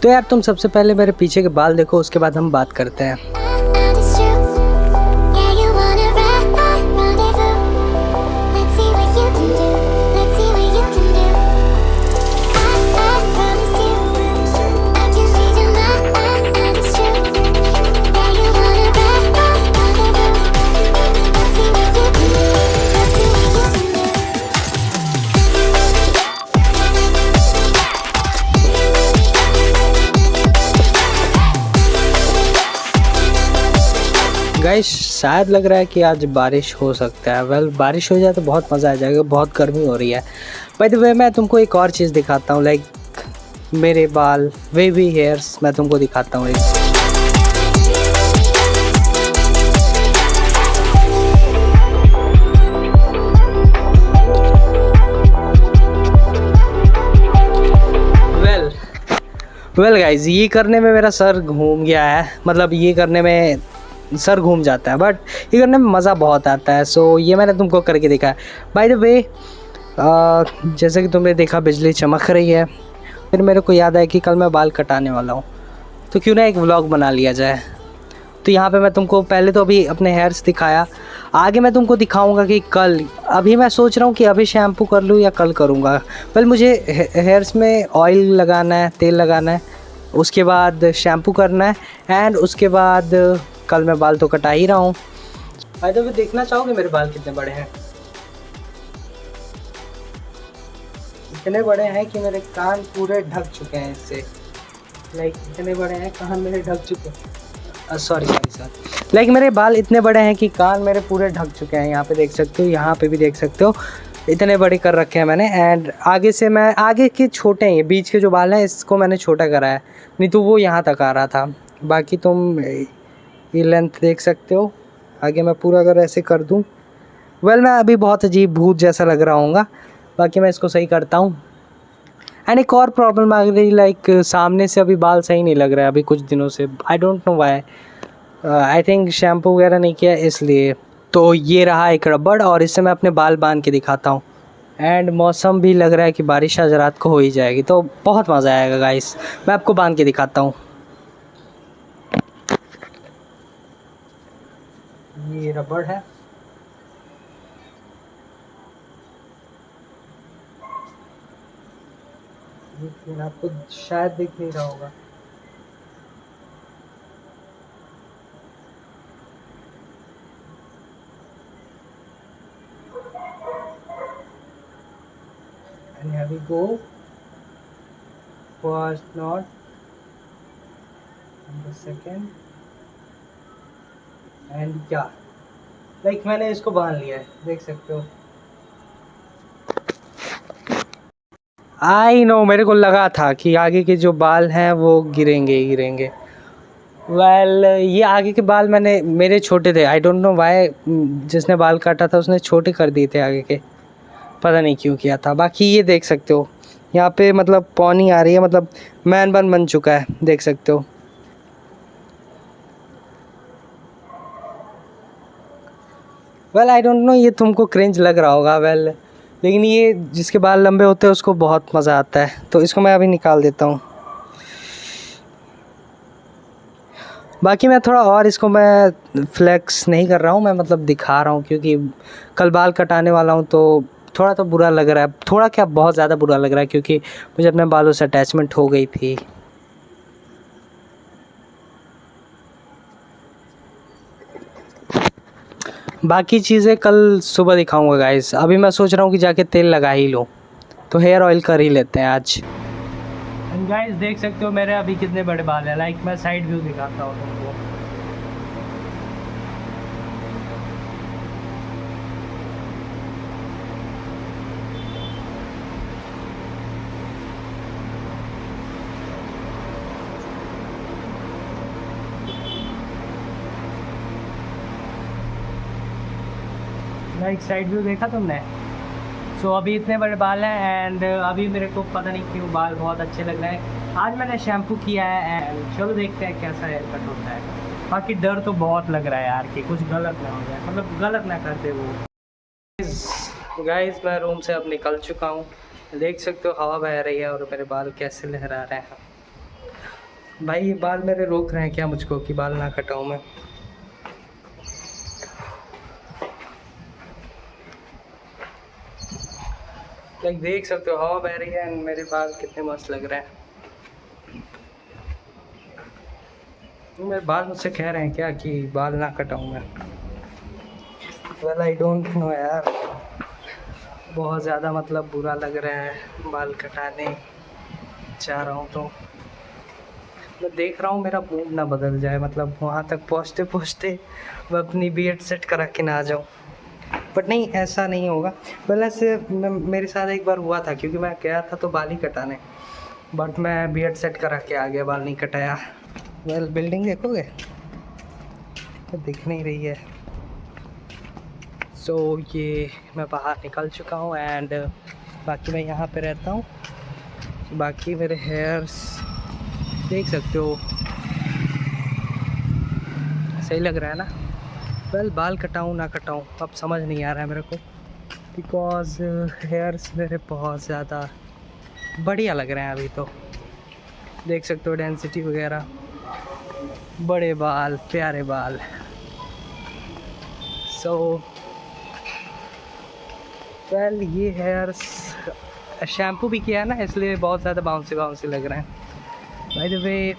तो यार तुम सबसे पहले मेरे पीछे के बाल देखो, उसके बाद हम बात करते हैं। गाइस शायद लग रहा है कि आज बारिश हो सकता है। वेल बारिश हो जाए तो बहुत मज़ा आ जाएगा, बहुत गर्मी हो रही है। बाय द वे मैं तुमको एक और चीज़ दिखाता हूँ, लाइक मेरे बाल वेवी हेयर्स मैं तुमको दिखाता हूँ एक। वेल गाइज ये करने में मेरा सर घूम गया है, मतलब ये करने में सर घूम जाता है, बट ये करने में मज़ा बहुत आता है। सो ये मैंने तुमको करके देखा है। बाय द वे जैसे कि तुमने देखा बिजली चमक रही है, फिर मेरे को याद आया कि कल मैं बाल कटाने वाला हूँ, तो क्यों ना एक व्लॉग बना लिया जाए। तो यहाँ पे मैं तुमको पहले तो अभी अपने हेयर्स दिखाया, आगे मैं तुमको दिखाऊंगा कि कल, अभी मैं सोच रहा हूँ कि अभी शैम्पू कर लूँ या कल करूँगा। पहले मुझे हेयर्स में ऑयल लगाना है, तेल लगाना है, उसके बाद शैम्पू करना है, एंड उसके बाद कल मैं बाल तो कटा ही रहा हूँ। भाई तो फिर देखना चाहोगे मेरे बाल कितने बड़े हैं? इतने बड़े हैं कि मेरे कान पूरे ढक चुके हैं इससे। लाइक इतने बड़े हैं, कान मेरे ढक चुके हैं। सॉरी सर, लाइक मेरे बाल इतने बड़े हैं कि कान मेरे पूरे ढक चुके हैं। यहाँ पे देख सकते हो, यहाँ पे भी देख सकते हो, इतने बड़े कर रखे हैं मैंने। एंड आगे से मैं, आगे के छोटे हैं, ये बीच के जो बाल हैं इसको मैंने छोटा करा है, नहीं तो वो यहाँ तक आ रहा था। बाकी तुम ये लेंथ देख सकते हो। आगे मैं पूरा अगर ऐसे कर दूँ, वेल मैं अभी बहुत अजीब भूत जैसा लग रहा हूँगा, बाकी मैं इसको सही करता हूँ। एंड एक और प्रॉब्लम आ गई, लाइक सामने से अभी बाल सही नहीं लग रहा है अभी कुछ दिनों से। I don't know why, I think shampoo वगैरह नहीं किया इसलिए। तो ये रहा एक रबड़, और इससे मैं अपने बाल बांध के दिखाता हूँ। एंड मौसम भी लग रहा है कि बारिश आज रात को हो ही जाएगी, तो बहुत मज़ा आएगा गाइस। मैं आपको बांध के दिखाता हूँ। ये रबड़ है, लेकिन आपको शायद दिख नहीं रहा होगा। And here we go. First knot and the second, and yeah, like मैंने इसको बांध लिया है, देख सकते हो। आई नो, मेरे को लगा था कि आगे के जो बाल हैं वो गिरेंगे ही गिरेंगे। वेल ये आगे के बाल मेरे छोटे थे, आई डोंट नो व्हाई। जिसने बाल काटा था उसने छोटे कर दिए थे आगे के, पता नहीं क्यों किया था। बाकी ये देख सकते हो यहाँ पे, मतलब पौनी आ रही है, मतलब मैन बन चुका है, देख सकते हो। वेल आई डोंट नो, ये तुमको क्रिंज लग रहा होगा, वेल लेकिन ये जिसके बाल लंबे होते हैं उसको बहुत मज़ा आता है। तो इसको मैं अभी निकाल देता हूँ। बाकी मैं थोड़ा और इसको मैं फ्लेक्स नहीं कर रहा हूँ, मैं मतलब दिखा रहा हूँ, क्योंकि कल बाल कटाने वाला हूँ, तो थोड़ा तो बुरा लग रहा है, थोड़ा क्या बहुत ज़्यादा बुरा लग रहा है, क्योंकि मुझे अपने बालों से अटैचमेंट हो गई थी। बाकी चीज़ें कल सुबह दिखाऊंगा गाइस। अभी मैं सोच रहा हूँ कि जाके तेल लगा ही लो, तो हेयर ऑयल कर ही लेते हैं आज। गाइस देख सकते हो मेरे अभी कितने बड़े बाल हैं, लाइक मैं साइड व्यू दिखाता हूँ तुमको। लाइक साइड व्यू देखा तुमने? सो अभी इतने बड़े बाल हैं, एंड अभी मेरे को पता नहीं क्यों बाल बहुत अच्छे लग रहे हैं। आज मैंने शैम्पू किया है, एंड चलो देखते हैं कैसा हेयर कट होता है। बाकी डर तो बहुत लग रहा है यार कि कुछ गलत ना हो जाए, मतलब गलत ना कर दे वो। गाइस मैं रूम से अब निकल चुका हूँ, देख सकते हो हवा बह रही है और मेरे बाल कैसे लहरा रहे हैं। भाई ये बाल मेरे रोक रहे हैं क्या मुझको कि बाल ना कटाऊं मैं? लाइक देख सकते हो हवा बह रही है एंड मेरे बाल कितने मस्त लग रहे हैं। मेरे बाल मुझसे कह रहे हैं क्या कि बाल ना कटाऊं मैं? वेल आई डोंट नो यार, बहुत ज़्यादा मतलब बुरा लग रहा है बाल कटाने चाह रहा हूँ। तो मैं देख रहा हूँ मेरा मूड ना बदल जाए, मतलब वहाँ तक पहुँचते पहुँचते मैं अपनी बीएड सेट करा के ना आ जाऊँ। बट नहीं, ऐसा नहीं होगा। पहले से मेरे साथ एक बार हुआ था, क्योंकि मैं गया था तो बाल ही कटाने, बट मैं बीएड सेट करा के आ गया, बाल नहीं कटाया। वेल बिल्डिंग देखोगे तो दिख नहीं रही है। सो ये मैं बाहर निकल चुका हूँ एंड बाकी मैं यहाँ पे रहता हूँ। बाकी मेरे हेयर्स देख सकते हो, सही लग रहा है ना? वेल बाल कटाऊँ ना कटाऊँ अब समझ नहीं आ रहा है मेरे को, बिकॉज हेयर्स मेरे बहुत ज़्यादा बढ़िया लग रहे हैं अभी। तो देख सकते हो डेंसिटी वगैरह, बड़े बाल, प्यारे बाल। सो वेल ये हेयर्स शैम्पू भी किया है ना, इसलिए बहुत ज़्यादा बाउंसी बाउंसी लग रहे हैं। बाय द वे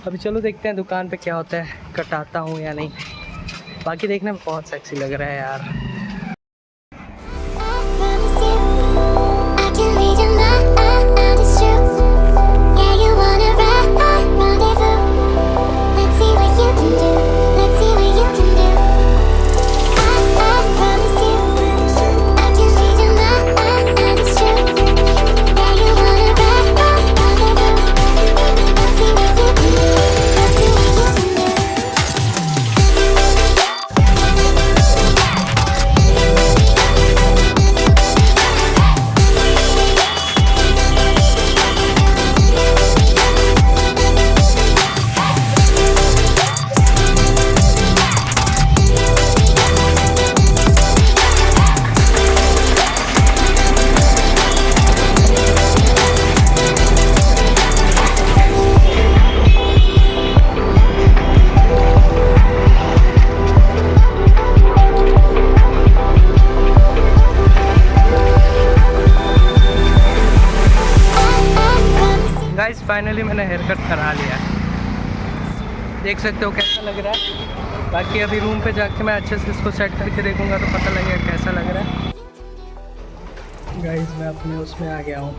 अभी चलो देखते हैं दुकान पे क्या होता है, कटाता हूँ या नहीं। बाकी देखने में बहुत सेक्सी लग रहा है यार। गाइस फाइनली मैंने हेयर कट करा लिया, देख सकते हो कैसा लग रहा है। बाकी अभी रूम पे जाके मैं अच्छे से इसको सेट करके देखूंगा तो पता लगेगा कैसा लग रहा है। गाइस मैं अपने उसमें आ गया हूँ,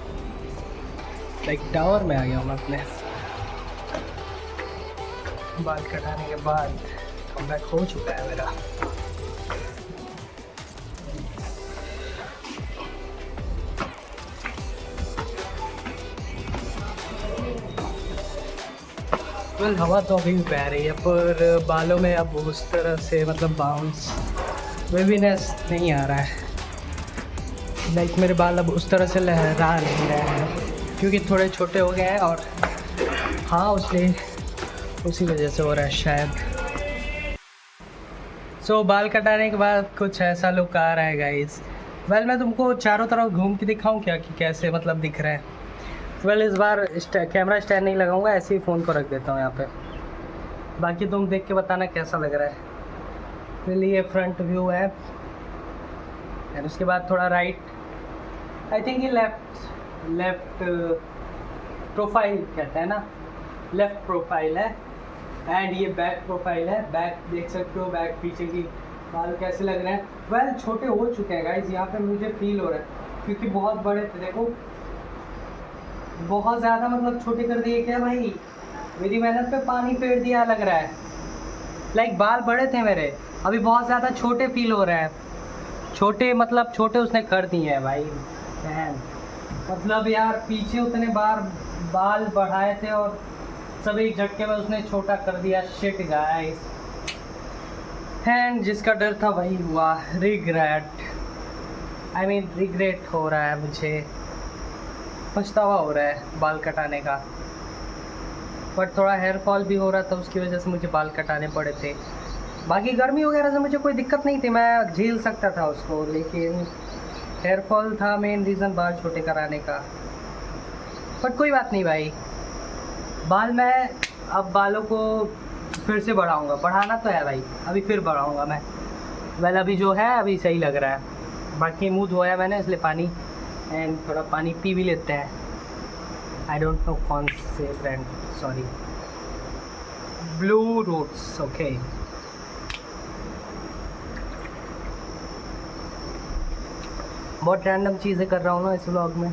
लाइक टावर में आ गया हूँ मैं अपने। बाल कटाने के बाद कमबैक हो चुका है मेरा। वेल हवा तो अभी भी बह रही है, पर बालों में अब उस तरह से मतलब बाउंस वेवीनेस नहीं आ रहा है। लाइक मेरे बाल अब उस तरह से लहरा नहीं रहे हैं, क्योंकि थोड़े छोटे हो गए हैं और हाँ उसलिए उसी वजह से हो रहा है शायद। सो बाल कटाने के बाद कुछ ऐसा लुक आ रहा है गाइस। वेल मैं तुमको चारों तरफ घूम के दिखाऊं क्या कि कैसे मतलब दिख रहा है? वेल इस बार कैमरा स्टैंड नहीं लगाऊंगा, ऐसे ही फ़ोन को रख देता हूँ यहाँ पे। बाकी तुम देख के बताना कैसा लग रहा है। फिर ये फ्रंट व्यू है एंड उसके बाद थोड़ा राइट, आई थिंक ये लेफ्ट प्रोफाइल कहते हैं ना, लेफ्ट प्रोफाइल है। एंड ये बैक प्रोफाइल है, बैक देख सकते हो, बैक पीछे की बाल कैसे लग रहे हैं। वेल छोटे हो चुके हैं गाइस, यहाँ पे मुझे फील हो रहा है, क्योंकि बहुत बड़े थे। देखो बहुत ज़्यादा मतलब छोटे कर दिए क्या भाई, मेरी मेहनत पे पानी फेर दिया लग रहा है। लाइक बाल बड़े थे मेरे, अभी बहुत ज़्यादा छोटे फील हो रहे हैं। छोटे मतलब छोटे उसने कर दिए हैं भाई बहन। मतलब यार पीछे उतने बार बाल बढ़ाए थे और सब एक झटके में उसने छोटा कर दिया। शिट गाइस, एंड जिसका डर था वही हुआ। रिग्रेट हो रहा है मुझे, पछतावा हो रहा है बाल कटाने का। बट थोड़ा हेयर फॉल भी हो रहा था, उसकी वजह से मुझे बाल कटाने पड़े थे। बाकी गर्मी वगैरह से मुझे कोई दिक्कत नहीं थी, मैं झेल सकता था उसको, लेकिन हेयर फॉल था मेन रीज़न बाल छोटे कराने का। बट कोई बात नहीं भाई, बाल मैं अब बालों को फिर से बढ़ाऊँगा, बढ़ाना तो है भाई, अभी फिर बढ़ाऊँगा मैं। वेल अभी जो है अभी सही लग रहा है, बाकी मुँह धोया मैंने इसलिए पानी, एंड थोड़ा पानी पी भी लेते हैं। आई डोंट नो कौन से brand, sorry, blue roots, okay. बहुत रैंडम चीज़ें कर रहा हूँ ना इस व्लॉग में,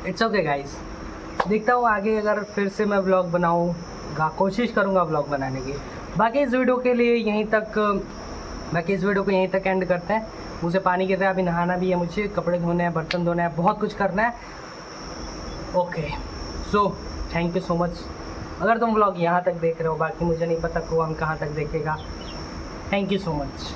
इट्स ओके गाइस। देखता हूँ आगे अगर फिर से मैं व्लॉग बनाऊँगा, कोशिश करूँगा व्लॉग बनाने की। बाकी इस वीडियो के लिए यहीं तक, बाकी इस वीडियो को यहीं तक एंड करते हैं। मुझे पानी गिर रहा है, अभी नहाना भी है मुझे, कपड़े धोने हैं, बर्तन धोने हैं, बहुत कुछ करना है। Okay so thank you so much. अगर तुम व्लॉग यहाँ तक देख रहे हो, बाकी मुझे नहीं पता कौन कहाँ तक देखेगा। Thank you so much.